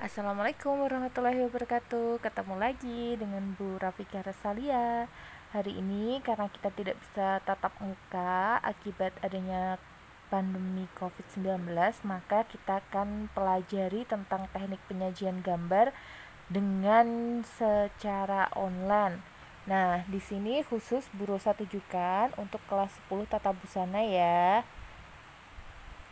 Assalamualaikum warahmatullahi wabarakatuh. Ketemu lagi dengan Bu Rafika Resalia. Hari ini karena kita tidak bisa tatap muka akibat adanya pandemi COVID-19, maka kita akan pelajari tentang teknik penyajian gambar dengan secara online. Nah, di sini khusus Bu Rosa tujukan untuk kelas 10 tata busana ya.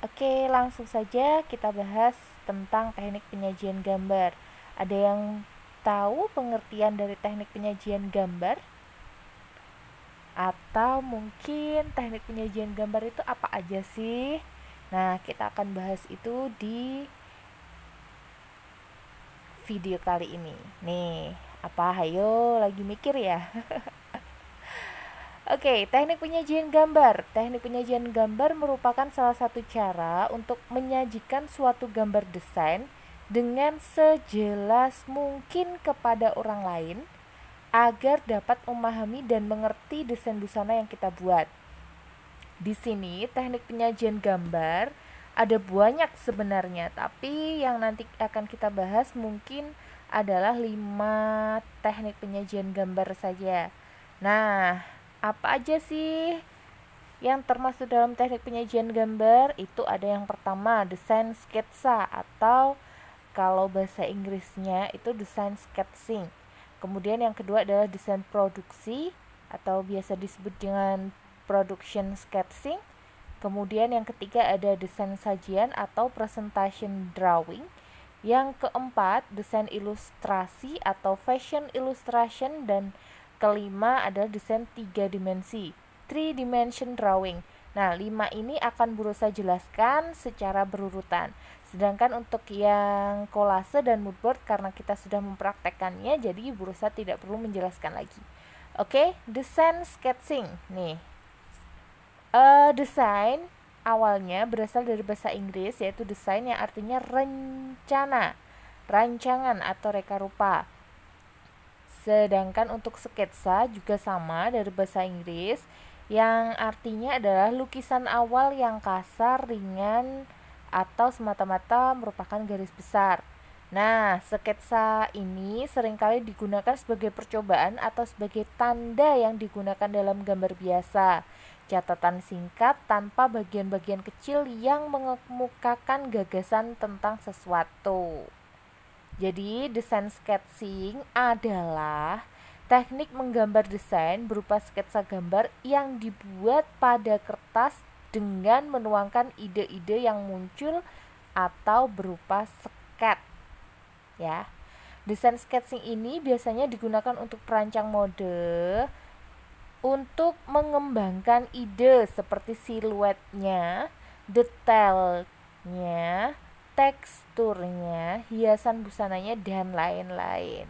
Oke, langsung saja kita bahas tentang teknik penyajian gambar. Ada yang tahu pengertian dari teknik penyajian gambar? Atau mungkin teknik penyajian gambar itu apa aja sih? Nah, kita akan bahas itu di video kali ini. Nih, apa? Hayo, lagi mikir ya? Oke, teknik penyajian gambar. Teknik penyajian gambar merupakan salah satu cara untuk menyajikan suatu gambar desain dengan sejelas mungkin kepada orang lain agar dapat memahami dan mengerti desain busana yang kita buat. Di sini teknik penyajian gambar ada banyak sebenarnya, tapi yang nanti akan kita bahas mungkin adalah 5 teknik penyajian gambar saja. Nah, apa aja sih yang termasuk dalam teknik penyajian gambar? Itu ada yang pertama, desain sketsa, atau kalau bahasa Inggrisnya itu desain sketching. Kemudian yang kedua adalah desain produksi atau biasa disebut dengan production sketching. Kemudian yang ketiga ada desain sajian atau presentation drawing. Yang keempat, desain ilustrasi atau fashion illustration, dan kelima adalah desain 3 dimensi, 3 dimension drawing. Nah, 5 ini akan Bu Rosa jelaskan secara berurutan. Sedangkan untuk yang kolase dan moodboard karena kita sudah mempraktekkannya, jadi Bu Rosa tidak perlu menjelaskan lagi. Oke, desain sketching. Nih, desain awalnya berasal dari bahasa Inggris, yaitu desain yang artinya rencana, rancangan atau reka rupa. Sedangkan untuk sketsa juga sama dari bahasa Inggris, yang artinya adalah lukisan awal yang kasar, ringan, atau semata-mata merupakan garis besar. Nah, sketsa ini seringkali digunakan sebagai percobaan atau sebagai tanda yang digunakan dalam gambar biasa. Catatan singkat tanpa bagian-bagian kecil yang mengemukakan gagasan tentang sesuatu. Jadi, desain sketching adalah teknik menggambar desain berupa sketsa gambar yang dibuat pada kertas dengan menuangkan ide-ide yang muncul atau berupa sket. Ya. Desain sketching ini biasanya digunakan untuk perancang mode untuk mengembangkan ide seperti siluetnya, detailnya, teksturnya, hiasan busananya, dan lain-lain.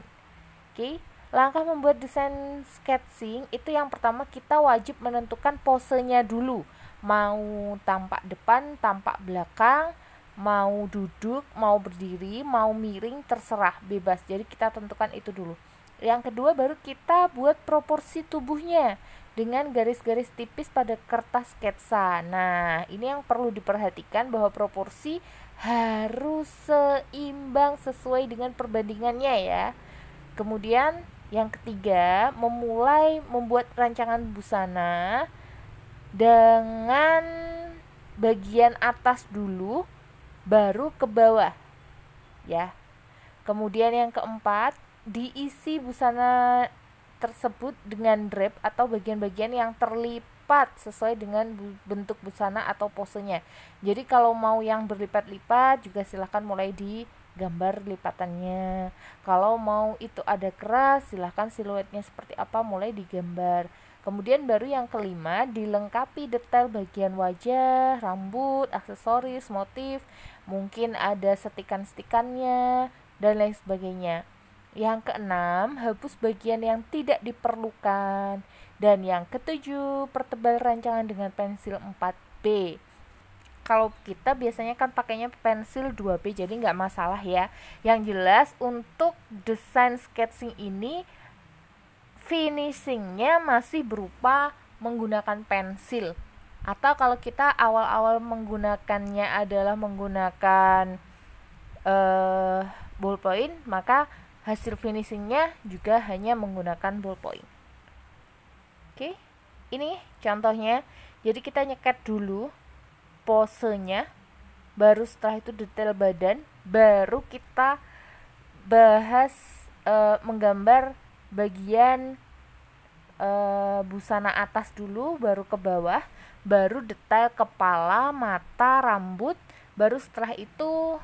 Oke, langkah membuat desain sketching itu yang pertama kita wajib menentukan posenya dulu. Mau tampak depan, tampak belakang, mau duduk, mau berdiri, mau miring, terserah, bebas. Jadi kita tentukan itu dulu. Yang kedua baru kita buat proporsi tubuhnya dengan garis-garis tipis pada kertas sketsa. Nah, ini yang perlu diperhatikan bahwa proporsi harus seimbang sesuai dengan perbandingannya ya. Kemudian yang ketiga, memulai membuat rancangan busana dengan bagian atas dulu, baru ke bawah ya. Kemudian yang keempat, diisi busana tersebut dengan drape atau bagian-bagian yang terlipat sesuai dengan bentuk busana atau posenya. Jadi kalau mau yang berlipat-lipat juga silahkan mulai di gambar lipatannya. Kalau mau itu ada keras, silahkan siluetnya seperti apa mulai digambar. Kemudian baru yang kelima, dilengkapi detail bagian wajah, rambut, aksesoris, motif, mungkin ada setikan-setikannya, dan lain sebagainya. Yang keenam, hapus bagian yang tidak diperlukan. Dan yang ketujuh, pertebal rancangan dengan pensil 4B. Kalau kita biasanya kan pakainya pensil 2B, jadi nggak masalah ya. Yang jelas untuk desain sketching ini finishingnya masih berupa menggunakan pensil. Atau kalau kita awal-awal menggunakannya adalah menggunakan ballpoint, maka hasil finishingnya juga hanya menggunakan ballpoint. Oke, ini contohnya. Jadi kita nyeket dulu posenya, baru setelah itu detail badan, baru kita bahas menggambar bagian busana atas dulu, baru ke bawah, baru detail kepala, mata, rambut, baru setelah itu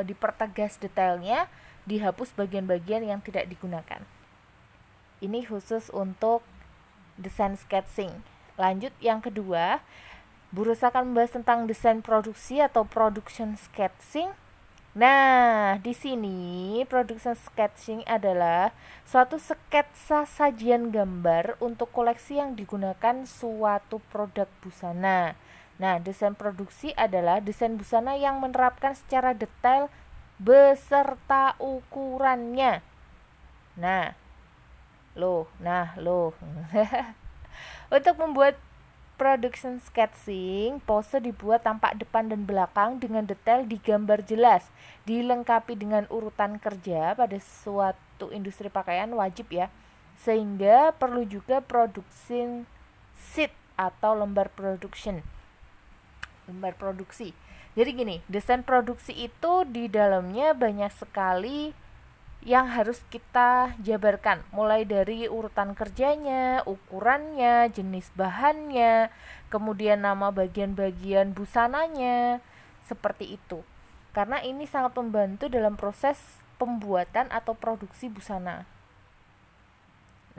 dipertegas detailnya, dihapus bagian-bagian yang tidak digunakan. Ini khusus untuk desain sketching. Lanjut yang kedua, Burus akan membahas tentang desain produksi atau production sketching. Nah, di sini production sketching adalah suatu sketsa sajian gambar untuk koleksi yang digunakan suatu produk busana. Nah, desain produksi adalah desain busana yang menerapkan secara detail beserta ukurannya. Nah, loh. Untuk membuat production sketching, pose dibuat tampak depan dan belakang dengan detail digambar jelas, dilengkapi dengan urutan kerja pada suatu industri pakaian wajib ya, sehingga perlu juga production sheet atau lembar produksi. Jadi gini, desain produksi itu di dalamnya banyak sekali yang harus kita jabarkan, mulai dari urutan kerjanya, ukurannya, jenis bahannya, kemudian nama bagian-bagian busananya, seperti itu. Karena ini sangat membantu dalam proses pembuatan atau produksi busana.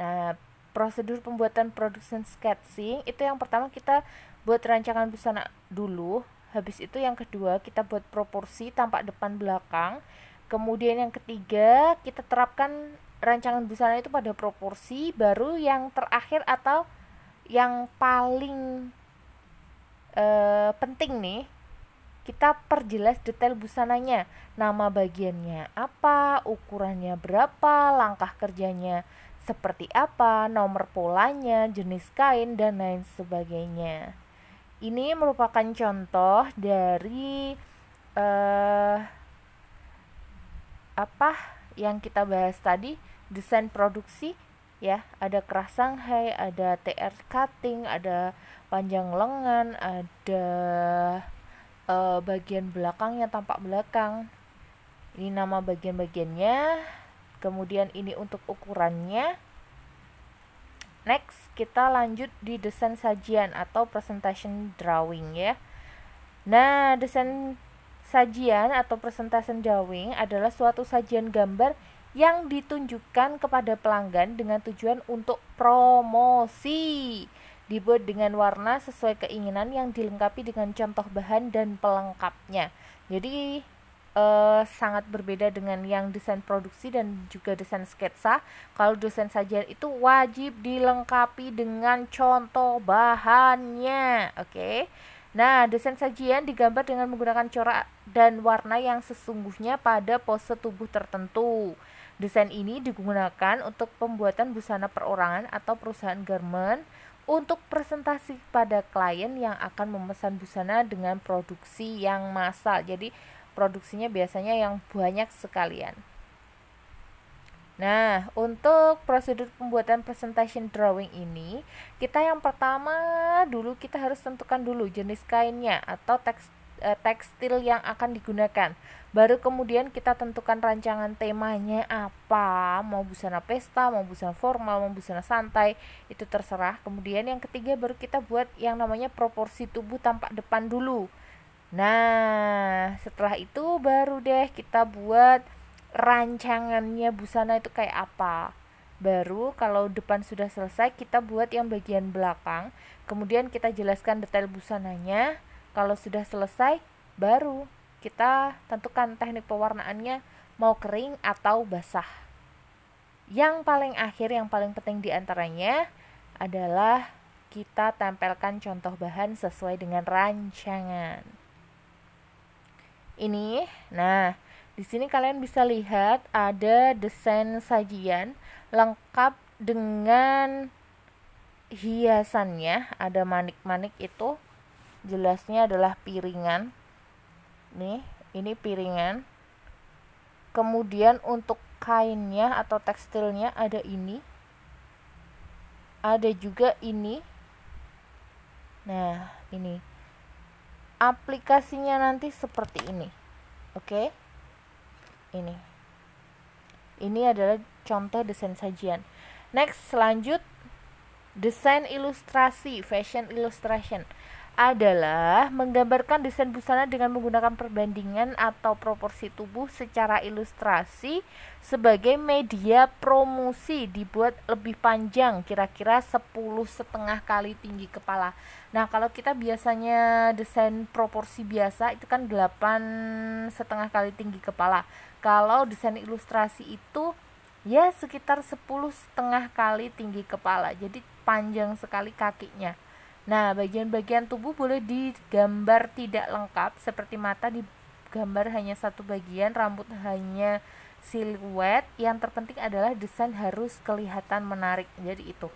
Nah, prosedur pembuatan production sketching itu yang pertama kita buat rancangan busana dulu, habis itu yang kedua kita buat proporsi tampak depan belakang. Kemudian yang ketiga, kita terapkan rancangan busana itu pada proporsi, baru yang terakhir atau yang paling penting nih, kita perjelas detail busananya, nama bagiannya apa, ukurannya berapa, langkah kerjanya seperti apa, nomor polanya, jenis kain, dan lain sebagainya. Ini merupakan contoh dari apa yang kita bahas tadi, desain produksi ya, ada kerah Shanghai, ada TR cutting, ada panjang lengan, ada bagian belakangnya, tampak belakang. Ini nama bagian-bagiannya, kemudian ini untuk ukurannya. Next, kita lanjut di desain sajian atau presentation drawing ya. Nah, desain sajian atau presentation drawing adalah suatu sajian gambar yang ditunjukkan kepada pelanggan dengan tujuan untuk promosi. Dibuat dengan warna sesuai keinginan yang dilengkapi dengan contoh bahan dan pelengkapnya. Jadi sangat berbeda dengan yang desain produksi dan juga desain sketsa. Kalau desain sajian itu wajib dilengkapi dengan contoh bahannya. Oke. Nah, desain sajian digambar dengan menggunakan corak dan warna yang sesungguhnya pada pose tubuh tertentu. Desain ini digunakan untuk pembuatan busana perorangan atau perusahaan garment untuk presentasi pada klien yang akan memesan busana dengan produksi yang massal. Jadi, produksinya biasanya yang banyak sekalian. Nah, untuk prosedur pembuatan presentation drawing ini, kita yang pertama dulu kita harus tentukan dulu jenis kainnya atau tekstil yang akan digunakan. Baru kemudian kita tentukan rancangan temanya apa, mau busana pesta, mau busana formal, mau busana santai, itu terserah. Kemudian yang ketiga baru kita buat yang namanya proporsi tubuh tampak depan dulu. Nah, setelah itu baru deh kita buat rancangannya busana itu kayak apa. Baru kalau depan sudah selesai, kita buat yang bagian belakang, kemudian kita jelaskan detail busananya. Kalau sudah selesai, baru kita tentukan teknik pewarnaannya mau kering atau basah. Yang paling akhir, yang paling penting diantaranya adalah kita tempelkan contoh bahan sesuai dengan rancangan. Ini, nah, di sini kalian bisa lihat ada desain sajian lengkap dengan hiasannya, ada manik-manik itu, jelasnya adalah piringan. Nih, ini piringan. Kemudian untuk kainnya atau tekstilnya ada ini, ada juga ini. Nah, ini aplikasinya nanti seperti ini. Oke, ini adalah contoh desain sajian. Next, lanjut, desain ilustrasi, fashion illustration adalah menggambarkan desain busana dengan menggunakan perbandingan atau proporsi tubuh secara ilustrasi sebagai media promosi, dibuat lebih panjang, kira-kira 10,5 kali tinggi kepala. Nah, kalau kita biasanya desain proporsi biasa itu kan 8,5 kali tinggi kepala. Kalau desain ilustrasi itu ya sekitar 10,5 kali tinggi kepala, jadi panjang sekali kakinya. Nah, bagian-bagian tubuh boleh digambar tidak lengkap, seperti mata digambar hanya satu bagian, rambut hanya siluet. Yang terpenting adalah desain harus kelihatan menarik. Jadi itu,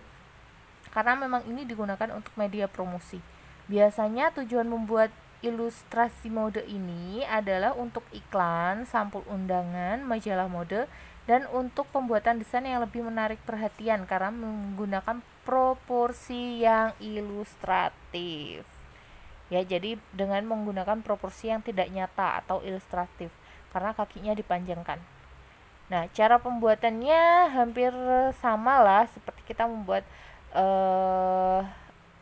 karena memang ini digunakan untuk media promosi. Biasanya tujuan membuat ilustrasi mode ini adalah untuk iklan, sampul undangan, majalah mode, dan untuk pembuatan desain yang lebih menarik perhatian karena menggunakan proporsi yang ilustratif. Ya, jadi dengan menggunakan proporsi yang tidak nyata atau ilustratif karena kakinya dipanjangkan. Nah, cara pembuatannya hampir sama lah seperti kita membuat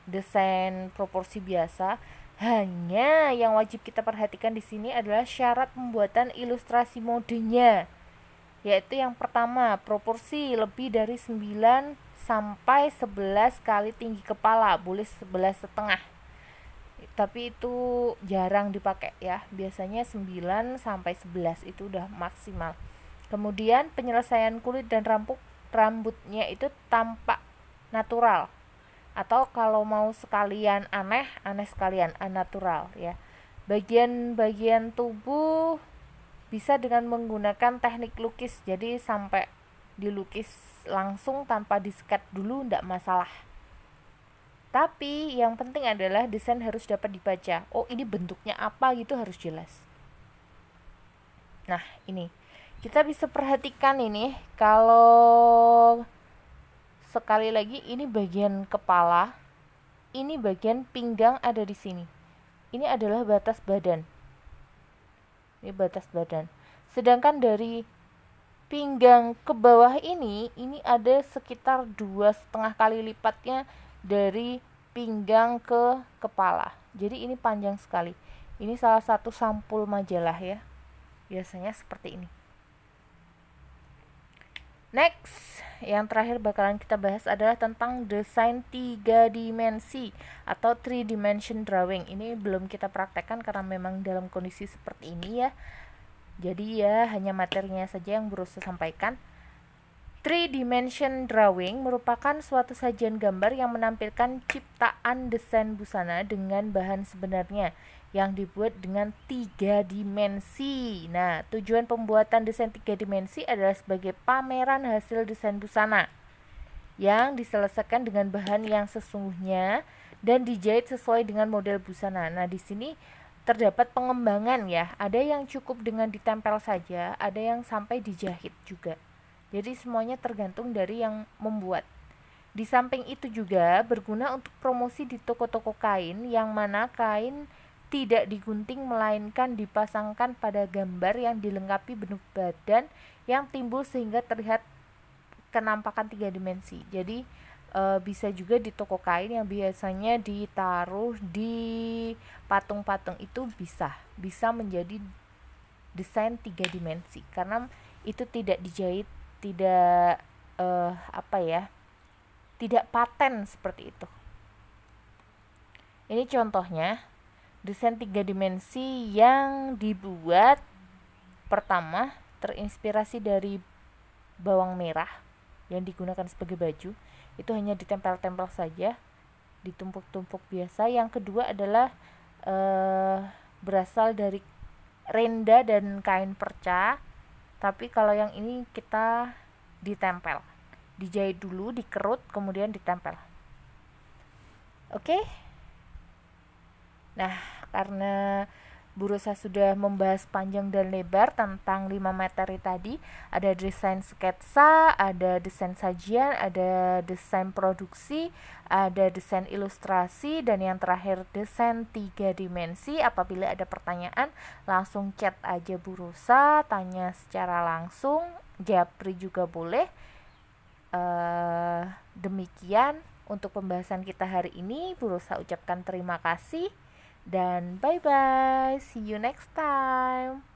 desain proporsi biasa. Hanya yang wajib kita perhatikan di sini adalah syarat pembuatan ilustrasi modenya, yaitu yang pertama, proporsi lebih dari 9 sampai 11 kali tinggi kepala, boleh 11,5, tapi itu jarang dipakai ya, biasanya 9 sampai 11 itu udah maksimal. Kemudian penyelesaian kulit dan rambutnya itu tampak natural, atau kalau mau sekalian aneh sekalian unnatural ya. Bagian-bagian tubuh bisa dengan menggunakan teknik lukis, jadi sampai dilukis langsung tanpa di-sketch dulu tidak masalah. Tapi yang penting adalah desain harus dapat dibaca. Oh, ini bentuknya apa gitu harus jelas. Nah, ini kita bisa perhatikan ini, kalau sekali lagi ini bagian kepala, ini bagian pinggang ada di sini. Ini adalah batas badan. Ini batas badan. Sedangkan dari pinggang ke bawah ini ada sekitar 2,5 kali lipatnya dari pinggang ke kepala. Jadi ini panjang sekali. Ini salah satu sampul majalah ya. Biasanya seperti ini. Next, yang terakhir bakalan kita bahas adalah tentang desain 3 dimensi atau 3 dimension drawing. Ini belum kita praktekkan karena memang dalam kondisi seperti ini ya. Jadi ya hanya materinya saja yang berusaha sampaikan. 3 dimension drawing merupakan suatu sajian gambar yang menampilkan ciptaan desain busana dengan bahan sebenarnya yang dibuat dengan 3 dimensi. Nah, tujuan pembuatan desain 3 dimensi adalah sebagai pameran hasil desain busana yang diselesaikan dengan bahan yang sesungguhnya dan dijahit sesuai dengan model busana. Nah, di sini terdapat pengembangan ya. Ada yang cukup dengan ditempel saja, ada yang sampai dijahit juga. Jadi semuanya tergantung dari yang membuat. Di samping itu juga berguna untuk promosi di toko-toko kain, yang mana kain tidak digunting melainkan dipasangkan pada gambar yang dilengkapi bentuk badan yang timbul sehingga terlihat kenampakan 3 dimensi. Jadi bisa juga di toko kain yang biasanya ditaruh di patung-patung itu bisa menjadi desain 3 dimensi karena itu tidak dijahit, tidak tidak paten seperti itu. Ini contohnya desain 3 dimensi yang dibuat. Pertama, terinspirasi dari bawang merah yang digunakan sebagai baju. Itu hanya ditempel-tempel saja, ditumpuk-tumpuk biasa. Yang kedua adalah berasal dari renda dan kain perca. Tapi kalau yang ini kita ditempel, dijahit dulu, dikerut, kemudian ditempel. Oke. Nah, karena Bu Rosa sudah membahas panjang dan lebar tentang 5 materi tadi. Ada desain sketsa, ada desain sajian, ada desain produksi, ada desain ilustrasi, dan yang terakhir desain 3 dimensi. Apabila ada pertanyaan, langsung chat aja Bu Rosa, tanya secara langsung, japri juga boleh. Demikian untuk pembahasan kita hari ini. Bu Rosa ucapkan terima kasih dan bye bye, see you next time.